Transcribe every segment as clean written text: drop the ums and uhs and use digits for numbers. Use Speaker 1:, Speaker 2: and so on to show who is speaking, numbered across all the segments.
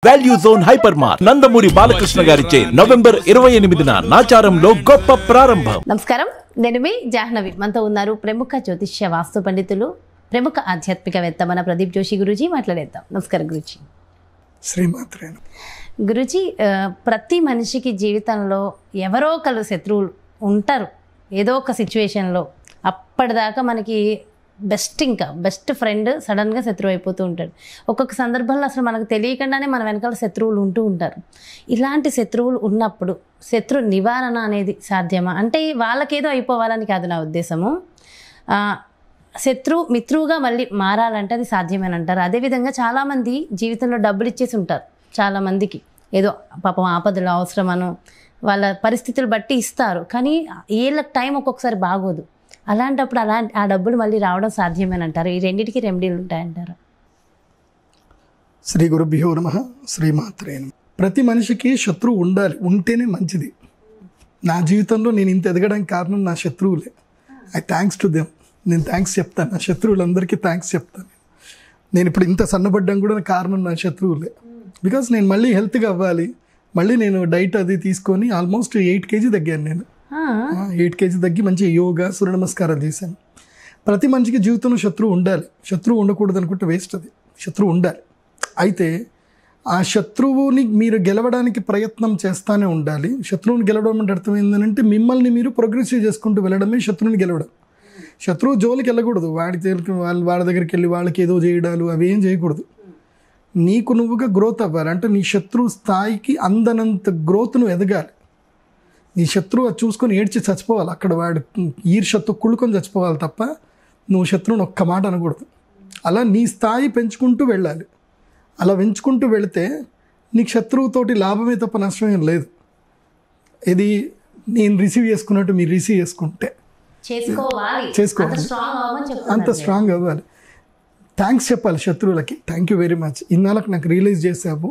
Speaker 1: Value zone hyper mart Nandamuri Balakrishna గారిచే November 28న నాచారంలో గొప్ప ప్రారంభం.
Speaker 2: నమస్కారం, నేను మీ జాహ్నవి. మనతో ఉన్నారు ప్రముఖ జ్యోతిష్య వాస్తు పండితులు, ప్రముఖ ఆధ్యాత్మికవేత్త మన ప్రదీప్ జోషి గురూజీ. మాట్లాడేద్దాం. నమస్కారం గురూజీ.
Speaker 3: శ్రీమాత్రే.
Speaker 2: గురూజీ, ప్రతి మనిషికి జీవితంలో ఎవరో ఒకరు శత్రువులు ఉంటారు ఏదో ఒక సిచ్యువేషన్లో. అప్పటిదాకా మనకి బెస్ట్ ఫ్రెండ్ సడన్గా శత్రువు అయిపోతూ ఉంటాడు. ఒక్కొక్క సందర్భంలో అసలు మనకు తెలియకుండానే మన వెనకాల శత్రువులు ఉంటూ ఉంటారు. ఇలాంటి శత్రువులు ఉన్నప్పుడు శత్రు నివారణ అనేది సాధ్యమా? అంటే వాళ్ళకేదో అయిపోవాలని కాదు నా ఉద్దేశము. మిత్రువుగా మళ్ళీ మారాలంటే అది సాధ్యమేనంటారు. అదేవిధంగా చాలామంది జీవితంలో డబ్బులు ఇచ్చేసి ఉంటారు. చాలామందికి ఏదో పాపం ఆపదలు అవసరమనో వాళ్ళ పరిస్థితులు బట్టి ఇస్తారు, కానీ ఏళ్ళ టైం ఒక్కొక్కసారి బాగోదు. అలాంటప్పుడు ఆ డబ్బులు మళ్ళీ రావడం సాధ్యమేనంటారు. ఈ రెండింటికి రెమెడీలు ఉంటాయంటారు?
Speaker 3: శ్రీ గురుభ్యో నమః. శ్రీమాత్రే. ప్రతి మనిషికి శత్రువు ఉండాలి, ఉంటేనే మంచిది. నా జీవితంలో నేను ఇంత ఎదగడానికి కారణం నా శత్రువులే. Thanks to them. నేను థ్యాంక్స్ చెప్తాను, నా శత్రువులందరికీ థ్యాంక్స్ చెప్తాను. నేను ఇప్పుడు ఇంత సన్నబడ్డం కూడా కారణం నా శత్రువులే. బికాస్ నేను మళ్ళీ హెల్త్గా అవ్వాలి, మళ్ళీ నేను డైట్ అది తీసుకొని ఆల్మోస్ట్ 8 kg తగ్గాను. నేను 8 kg తగ్గి మంచి యోగా, సూర్య నమస్కారాలు చేశాను. ప్రతి మనిషికి జీవితంలో శత్రువు ఉండాలి. శత్రువు ఉండకూడదు అనుకుంటే వేస్ట్. అది శత్రువు ఉండాలి. అయితే ఆ శత్రువుని మీరు గెలవడానికి ప్రయత్నం చేస్తూనే ఉండాలి. శత్రువుని గెలవడం అంటే అర్థం ఏంటంటే మిమ్మల్ని మీరు ప్రోగ్రెసివ్ చేసుకుంటూ వెళ్ళడమే శత్రువుని గెలవడం. శత్రువు జోలికి వెళ్ళకూడదు. వాళ్ళ దగ్గరికి వెళ్ళి వాళ్ళకి ఏదో చేయడాలు అవి ఏం చేయకూడదు. నీకు నువ్వుగా గ్రోత్ అవ్వాలి. అంటే నీ శత్రువు స్థాయికి అందనంత గ్రోత్ నువ్వు ఎదగాలి. నీ శత్రువు అది చూసుకొని ఏడ్చి చచ్చిపోవాలి. అక్కడ వాడు ఈర్ష్యతో కుళ్ళుకొని చచ్చిపోవాలి తప్ప నువ్వు శత్రువుని ఒక్క మాట అనకూడదు. అలా నీ స్థాయి పెంచుకుంటూ వెళ్ళాలి. అలా పెంచుకుంటూ వెళితే నీకు శత్రువుతోటి లాభమే తప్ప నష్టం ఏం లేదు. ఇది నేను రిసీవ్ చేసుకున్నట్టు మీరు రిసీవ్ చేసుకుంటే చేసుకోవాలి. అంత స్ట్రాంగ్ అవ్వాలి. థ్యాంక్స్ చెప్పాలి శత్రువులకి. థ్యాంక్ యూ వెరీ మచ్, ఇన్నాళ్ళకి నాకు రియలైజ్ చేసావు,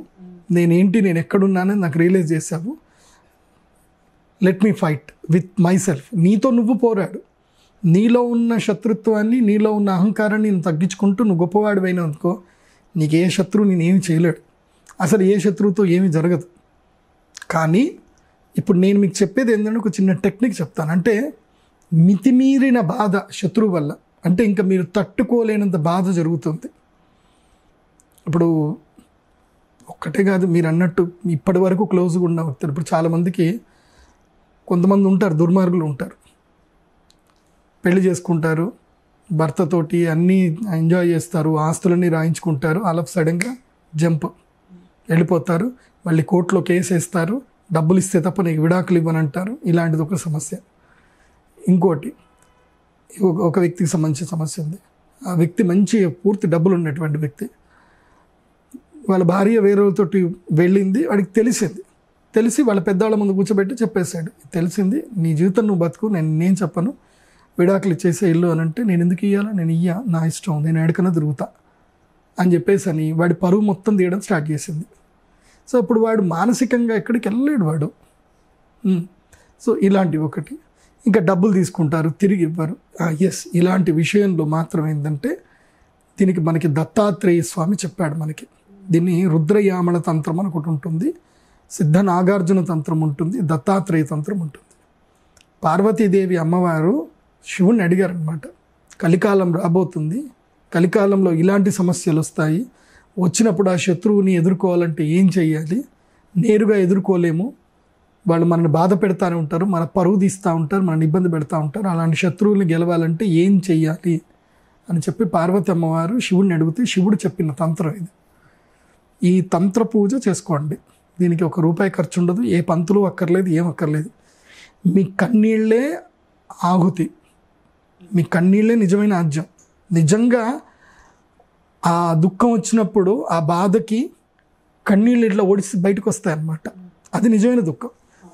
Speaker 3: నేను ఎక్కడున్నానని నాకు రియలైజ్ చేసావు. Let me fight with my self. నీతో నువ్వు పోరాడు. నీలో ఉన్న శత్రుత్వాన్ని, నీలో ఉన్న అహంకారాన్ని నేను తగ్గించుకుంటూ నువ్వు గొప్పవాడివైనా అనుకో, నీకు ఏ శత్రువు నేనేమి చేయలేడు. అసలు ఏ శత్రువుతో ఏమీ జరగదు. కానీ ఇప్పుడు నేను మీకు చెప్పేది ఏంటంటే ఒక చిన్న టెక్నిక్ చెప్తాను. అంటే మితిమీరిన బాధ శత్రువు వల్ల, అంటే ఇంకా మీరు తట్టుకోలేనంత బాధ జరుగుతుంది. ఇప్పుడు ఒక్కటే కాదు, మీరు అన్నట్టు ఇప్పటి వరకు క్లోజ్గా ఉన్న వ్యక్తులు ఇప్పుడు చాలామందికి కొంతమంది ఉంటారు, దుర్మార్గులు ఉంటారు. పెళ్లి చేసుకుంటారు, భర్తతోటి అన్నీ ఎంజాయ్ చేస్తారు, ఆస్తులన్నీ రాయించుకుంటారు. ఆల్ ఆఫ్ సడన్గా జంప్ వెళ్ళిపోతారు. మళ్ళీ కోర్టులో కేసు వేస్తారు. డబ్బులు ఇస్తే తప్ప నీకు విడాకులు ఇవ్వనంటారు. ఇలాంటిది ఒక సమస్య. ఇంకోటి, ఒక వ్యక్తికి సంబంధించిన సమస్య ఉంది. ఆ వ్యక్తి మంచి పూర్తి డబ్బులు ఉన్నటువంటి వ్యక్తి. వాళ్ళ భార్య వేరేతోటి వెళ్ళింది, వాడికి తెలిసి వాళ్ళ పెద్దవాళ్ళ ముందు కూర్చోబెట్టి చెప్పేశాడు, తెలిసింది, నీ జీవితం నువ్వు బతుకు, నేను చెప్పను, విడాకులు ఇచ్చేసే ఇల్లు అని. అంటే నేను ఎందుకు ఇవ్వాలా, నేను నా ఇష్టం, నేను ఎక్కడికన్నా తిరుగుతా అని చెప్పేసి అని వాడి పరువు మొత్తం తీయడం స్టార్ట్ చేసింది. సో ఇప్పుడు వాడు మానసికంగా ఎక్కడికి వెళ్ళలేడు వాడు. సో ఇలాంటివి ఒకటి. ఇంకా డబ్బులు తీసుకుంటారు, తిరిగి ఇవ్వరు. ఎస్, ఇలాంటి విషయంలో మాత్రం ఏంటంటే దీనికి మనకి దత్తాత్రేయ స్వామి చెప్పాడు మనకి. దీన్ని రుద్రయామల తంత్రం అని ఒకటి ఉంటుంది, సిద్ధ నాగార్జున తంత్రం ఉంటుంది, దత్తాత్రేయ తంత్రం ఉంటుంది. పార్వతీదేవి అమ్మవారు శివుణ్ణి అడిగారనమాట, కలికాలం రాబోతుంది, కలికాలంలో ఇలాంటి సమస్యలు వస్తాయి, వచ్చినప్పుడు ఆ శత్రువుని ఎదుర్కోవాలంటే ఏం చెయ్యాలి, నేరుగా ఎదుర్కోలేము, వాళ్ళు మనల్ని బాధ పెడతానే ఉంటారు, మన పరువు తీస్తూ ఉంటారు, మనల్ని ఇబ్బంది పెడతా ఉంటారు, అలాంటి శత్రువుల్ని గెలవాలంటే ఏం చెయ్యాలి అని చెప్పి పార్వతి అమ్మవారు శివుడిని అడిగితే శివుడు చెప్పిన తంత్రం ఇది. ఈ తంత్ర పూజ చేసుకోండి. దీనికి ₹1 ఖర్చు ఉండదు, ఏ పంతులు అక్కర్లేదు, ఏం అక్కర్లేదు. మీ కన్నీళ్ళే ఆహుతి, మీ కన్నీళ్ళే నిజమైన ఆజ్యం. నిజంగా ఆ దుఃఖం వచ్చినప్పుడు ఆ బాధకి కన్నీళ్ళు ఇట్లా ఒడిసి బయటకు వస్తాయన్నమాట. అది నిజమైన దుఃఖం.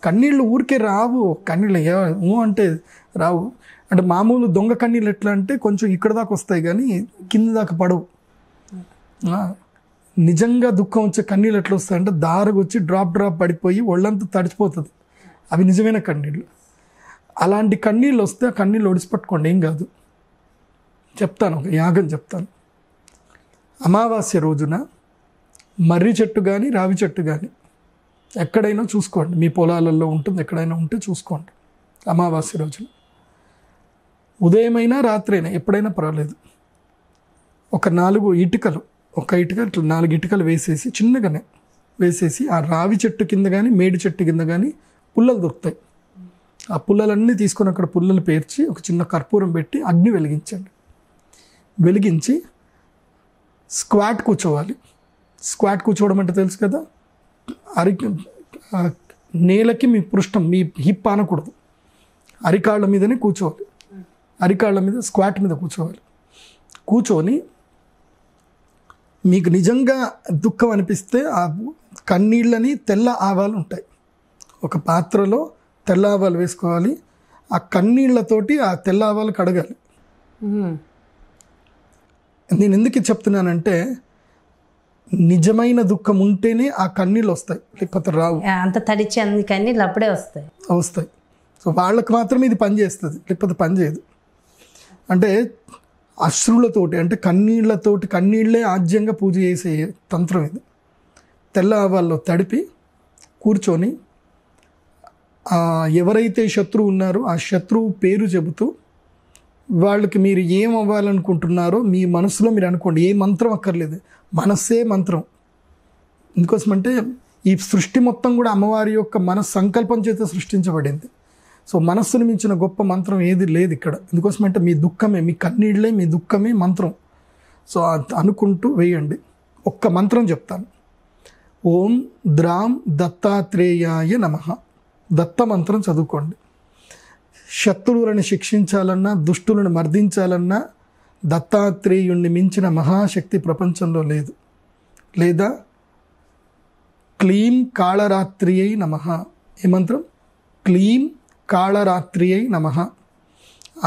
Speaker 3: కన్నీళ్ళు ఊరికే రావు. కన్నీళ్ళు అంటే రావు. అంటే మామూలు దొంగ కన్నీళ్ళు ఎట్లా అంటే కొంచెం ఇక్కడ దాకా వస్తాయి కానీ కింద దాకా పడవు. నిజంగా దుఃఖం వచ్చే కన్నీళ్ళు ఎట్లా వస్తాయంటే దారకు వచ్చి డ్రాప్ పడిపోయి ఒళ్ళంతా తడిచిపోతుంది. అవి నిజమైన కన్నీళ్ళు. అలాంటి కన్నీళ్ళు వస్తే ఆ కన్నీళ్ళు ఒడిసిపట్టుకోండి, ఏం కాదు. చెప్తాను, ఒక యాగం చెప్తాను. అమావాస్య రోజున మర్రి చెట్టు కానీ రావి చెట్టు కానీ ఎక్కడైనా చూసుకోండి, మీ పొలాలలో ఉంటుంది, ఎక్కడైనా ఉంటే చూసుకోండి. అమావాస్య రోజున ఉదయమైనా రాత్రైనా ఎప్పుడైనా పర్వాలేదు, ఒక 4 ఇటుకలు, ఒక ఇటుక ఇట్లా 4 ఇటుకలు వేసేసి చిన్నగానే వేసేసి ఆ రావి చెట్టు కింద కానీ మేడి చెట్టు కింద కానీ పుల్లలు దొరుకుతాయి. ఆ పుల్లలన్నీ తీసుకొని అక్కడ పుల్లలు పేర్చి ఒక చిన్న కర్పూరం పెట్టి అగ్ని వెలిగించండి. వెలిగించి స్క్వాట్ కూర్చోవాలి. స్క్వాట్ కూర్చోవడం అంటే తెలుసు కదా, నేలకి మీ పృష్ఠం, మీ హిప్ ఆనకూడదు, అరికాళ్ళ మీదనే కూర్చోవాలి. అరికాళ్ళ మీద స్క్వాట్ మీద కూర్చోవాలి. కూర్చొని మీకు నిజంగా దుఃఖం అనిపిస్తే ఆ కన్నీళ్ళని తెల్ల ఆవాలు ఉంటాయి, ఒక పాత్రలో తెల్ల ఆవాలు వేసుకోవాలి. ఆ కన్నీళ్లతోటి ఆ తెల్ల ఆవాలు కడగాలి. నేను ఎందుకు చెప్తున్నానంటే నిజమైన దుఃఖం ఉంటేనే ఆ కన్నీళ్ళు వస్తాయి, లేకపోతే రావు.
Speaker 2: అంత తడిచి అన్ని కన్నీళ్ళు అప్పుడే వస్తాయి. సో వాళ్ళకి మాత్రమే ఇది పనిచేస్తుంది, లేకపోతే పనిచేయదు. అంటే అశ్రులతోటి, అంటే కన్నీళ్లతోటి, కన్నీళ్లే ఆజ్యంగా పూజ చేసే తంత్రం ఇది. తెల్ల ఆవాల్లో తడిపి కూర్చొని ఎవరైతే శత్రువు ఉన్నారో ఆ శత్రువు పేరు చెబుతూ వాళ్ళకి మీరు ఏం అవ్వాలనుకుంటున్నారో మీ మనసులో మీరు అనుకోండి. ఏ మంత్రం అక్కర్లేదు, మనస్సే మంత్రం. ఎందుకోసమంటే ఈ సృష్టి మొత్తం కూడా అమ్మవారి యొక్క సంకల్పం చేత సృష్టించబడింది. సో మనస్సును మించిన గొప్ప మంత్రం ఏది లేదు ఇక్కడ. ఎందుకోసమంటే మీ దుఃఖమే, మీ కన్నీళ్ళే, మీ దుఃఖమే మంత్రం. సో అనుకుంటూ వేయండి. ఒక్క మంత్రం చెప్తాను. ఓం ద్రాం దత్తాత్రేయాయ నమః. దత్త మంత్రం చదువుకోండి. శత్రువులను శిక్షించాలన్నా, దుష్టులను మర్దించాలన్నా దత్తాత్రేయుణ్ణి మించిన మహాశక్తి ప్రపంచంలో లేదు. లేదా క్లీం కాళరాత్రియై నమః. ఏ మంత్రం? క్లీం కాళరాత్రియై నమః.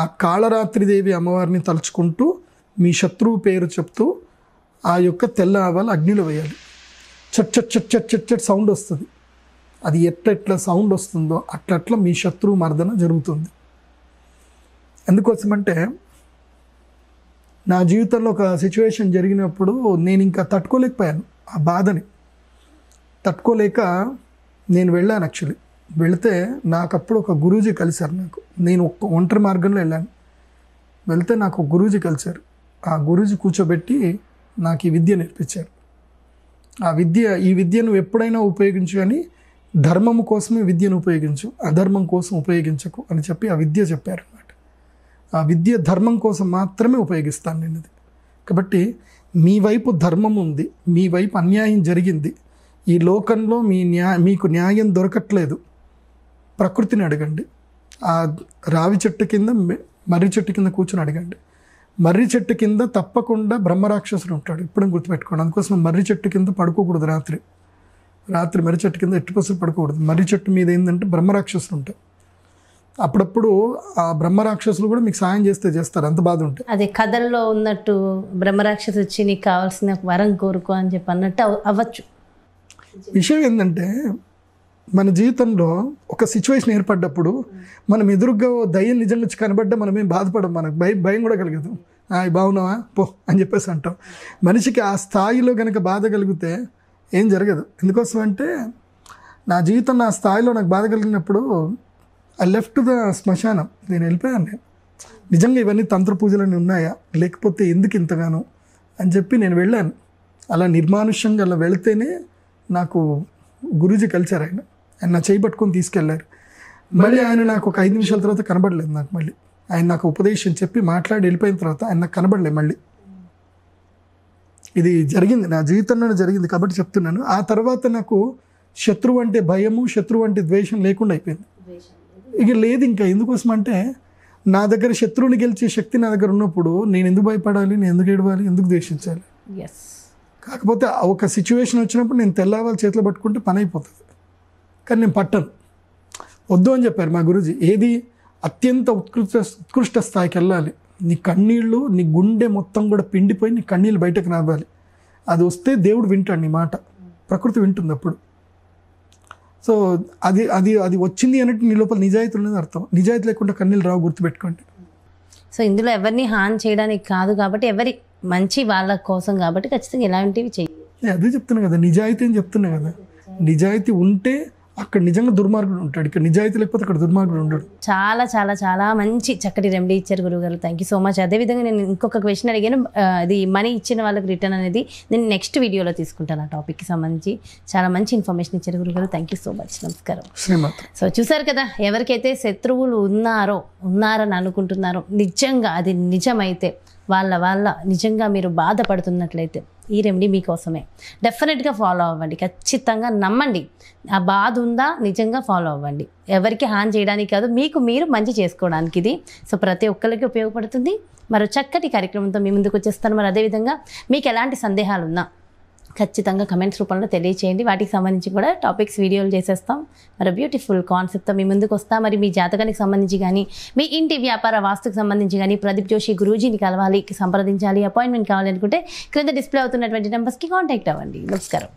Speaker 2: ఆ కాళరాత్రిదేవి అమ్మవారిని తలుచుకుంటూ మీ శత్రువు పేరు చెప్తూ ఆ యొక్క తెల్ల ఆవాలు అగ్నిలో వేయాలి. చట్ చట్ చట్ చట్ చట్ చట్ సౌండ్ వస్తుంది. అది ఎట్లా సౌండ్ వస్తుందో అట్లా మీ శత్రువు మర్దన జరుగుతుంది. ఎందుకోసమంటే నా జీవితంలో ఒక సిచ్యువేషన్ జరిగినప్పుడు నేను ఇంకా తట్టుకోలేకపోయాను. ఆ బాధని తట్టుకోలేక నేను వెళ్ళాను. యాక్చువల్లీ వెళితే నాకప్పుడు ఒక గురూజీ కలిశారు. నేను ఒంటరి మార్గంలో వెళ్ళాను. వెళ్తే నాకు ఒక గురూజీ కలిశారు. ఆ గురూజీ కూర్చోబెట్టి నాకు ఈ విద్య నేర్పించారు. ఈ విద్య నువ్వు ఎప్పుడైనా ఉపయోగించు, కానీ ధర్మము కోసమే విద్యను ఉపయోగించు, అధర్మం కోసం ఉపయోగించకు అని చెప్పి ఆ విద్య చెప్పారు అన్నమాట. ఆ విద్య ధర్మం కోసం మాత్రమే ఉపయోగిస్తాను నేను అది. కాబట్టి మీ వైపు ధర్మం ఉంది, మీ వైపు అన్యాయం జరిగింది, ఈ లోకంలో మీకు న్యాయం దొరకట్లేదు, ప్రకృతిని అడగండి. ఆ రావి చెట్టు కింద, మర్రి చెట్టు కింద కూర్చొని అడగండి. మర్రి చెట్టు కింద తప్పకుండా బ్రహ్మరాక్షసుడు ఉంటాడు, ఇప్పుడు గుర్తుపెట్టుకోండి. అందుకోసం మర్రి చెట్టు కింద పడుకోకూడదు. రాత్రి మర్రి చెట్టు కింద ఎట్టుకోసం పడుకోకూడదు. మర్రి చెట్టు మీద ఏంటంటే బ్రహ్మరాక్షసులు ఉంటాయి. అప్పుడప్పుడు ఆ బ్రహ్మరాక్షసులు కూడా మీకు సాయం చేస్తారు, అంత బాధ ఉంటాయి. అదే కథల్లో ఉన్నట్టు బ్రహ్మరాక్షసు వచ్చి నీకు కావాల్సిన వరం కోరుకో అని చెప్పి అన్నట్టు అవ్వచ్చు.
Speaker 3: విషయం ఏంటంటే మన జీవితంలో ఒక సిచ్యువేషన్ ఏర్పడ్డప్పుడు మనం ఎదురుగా దయ్యం నిజంగా వచ్చి కనబడ్డా మనం ఏం బాధపడం, మనకు భయం కూడా కలగదు. బాగున్నావా పో అని చెప్పేసి అంటాం. మనిషికి ఆ స్థాయిలో కనుక బాధ కలిగితే ఏం జరగదు. ఎందుకోసం అంటే నా జీవితం నా స్థాయిలో నాకు బాధ కలిగినప్పుడు ఐ లెఫ్ట్ ద శ్మశానం, నేను వెళ్ళిపోయాను. నిజంగా ఇవన్నీ తంత్ర పూజలన్నీ ఉన్నాయా, లేకపోతే ఎందుకు ఇంతగానో అని చెప్పి నేను వెళ్ళాను. అలా నిర్మానుష్యంగా అలా వెళితేనే నాకు గురూజీ కలిశారు. ఆయన నా చేయి పట్టుకొని తీసుకెళ్లారు. మళ్ళీ ఆయన నాకు ఒక 5 నిమిషాల తర్వాత కనబడలేదు. నాకు మళ్ళీ ఆయన నాకు ఉపదేశం చెప్పి మాట్లాడి వెళ్ళిపోయిన తర్వాత ఆయన నాకు కనబడలేదు మళ్ళీ. ఇది జరిగింది, నా జీవితంలోనే జరిగింది కాబట్టి చెప్తున్నాను. ఆ తర్వాత నాకు శత్రువు అంటే భయము, శత్రువు అంటే ద్వేషం లేకుండా అయిపోయింది. ఇక లేదు ఇంకా. ఎందుకోసం అంటే నా దగ్గర శత్రువుని గెలిచే శక్తి నా దగ్గర ఉన్నప్పుడు నేను ఎందుకు భయపడాలి, నేను ఎందుకు ఏడవాలి, ఎందుకు ద్వేషించాలి? కాకపోతే ఒక సిచ్యువేషన్ వచ్చినప్పుడు నేను తెల్లవాళ్ళు చేతిలో పట్టుకుంటే పని అయిపోతుంది, కానీ నేను పట్టను. వద్దు అని చెప్పారు మా గురూజీ. ఏది అత్యంత ఉత్కృష్ట స్థాయికి వెళ్ళాలి. నీ కన్నీళ్ళు, నీ గుండె మొత్తం కూడా పిండిపోయి నీ కన్నీళ్ళు బయటకు రావాలి. అది వస్తే దేవుడు వింటాడు నీ మాట, ప్రకృతి వింటుంది అప్పుడు. సో అది అది అది వచ్చింది అన్నట్టు నీ లోపల నిజాయితీ ఉన్నది అర్థం. నిజాయితీ లేకుండా కన్నీళ్ళు రావు, గుర్తుపెట్టుకోండి.
Speaker 2: సో ఇందులో ఎవరిని హాని చేయడానికి కాదు కాబట్టి, ఎవరి మంచి వాళ్ళ కోసం కాబట్టి ఖచ్చితంగా ఇలాంటివి
Speaker 3: నేను అదే చెప్తున్నా కదా, నిజాయితీ అని చెప్తున్నా కదా. నిజాయితీ ఉంటే అక్కడ నిజంగా దుర్మార్గుడు ఉంటాడు, ఇక్కడ నిజాయితీ లేకపోతే అక్కడ దుర్మార్గుడు ఉండడు.
Speaker 2: చాలా చాలా చాలా మంచి చక్కటి రెమెడీ ఇచ్చారు గురువుగారు. Thank you so much. అదేవిధంగా నేను ఇంకొక క్వశ్చన్ అడిగాను, అది మనీ ఇచ్చిన వాళ్ళకి రిటర్న్ అనేది నేను నెక్స్ట్ వీడియోలో తీసుకుంటాను. ఆ టాపిక్కి సంబంధించి చాలా మంచి ఇన్ఫర్మేషన్ ఇచ్చారు గురువుగారు. Thank you so much. నమస్కారం.
Speaker 3: శ్రీమాత.
Speaker 2: సో చూసారు కదా, ఎవరికైతే శత్రువులు ఉన్నారని అనుకుంటున్నారో, నిజంగా అది నిజమైతే వాళ్ళ నిజంగా మీరు బాధపడుతున్నట్లయితే ఈ రెమెడీ మీకోసమే. డెఫినెట్గా ఫాలో అవ్వండి, ఖచ్చితంగా నమ్మండి. ఆ బాధ ఉందా, నిజంగా ఫాలో అవ్వండి. ఎవరికి హాని చేయడానికి కాదు, మీకు మీరు మంచి చేసుకోవడానికి ఇది. సో ప్రతి ఒక్కరికి ఉపయోగపడుతుంది. మరో చక్కటి కార్యక్రమంతో మీ ముందుకు వచ్చేస్తాను. మరి అదేవిధంగా మీకు ఎలాంటి సందేహాలు ఉన్నా ఖచ్చితంగా కమెంట్స్ రూపంలో తెలియచేయండి. వాటికి సంబంధించి కూడా టాపిక్స్ వీడియోలు చేసేస్తాం. మరి బ్యూటిఫుల్ కాన్సెప్ట్తో మీ ముందుకు వస్తాం. మరి మీ జాతకానికి సంబంధించి కానీ, మీ ఇంటి వ్యాపార వాస్తుకు సంబంధించి కానీ ప్రదీప్ జోషి గురూజీని కలవాలి, సంప్రదించాలి, అపాయింట్మెంట్ కావాలి అనుకుంటే క్రింద డిస్ప్లే అవుతున్నటువంటి నెంబర్స్కి కాంటాక్ట్ అవ్వండి. నమస్కారం.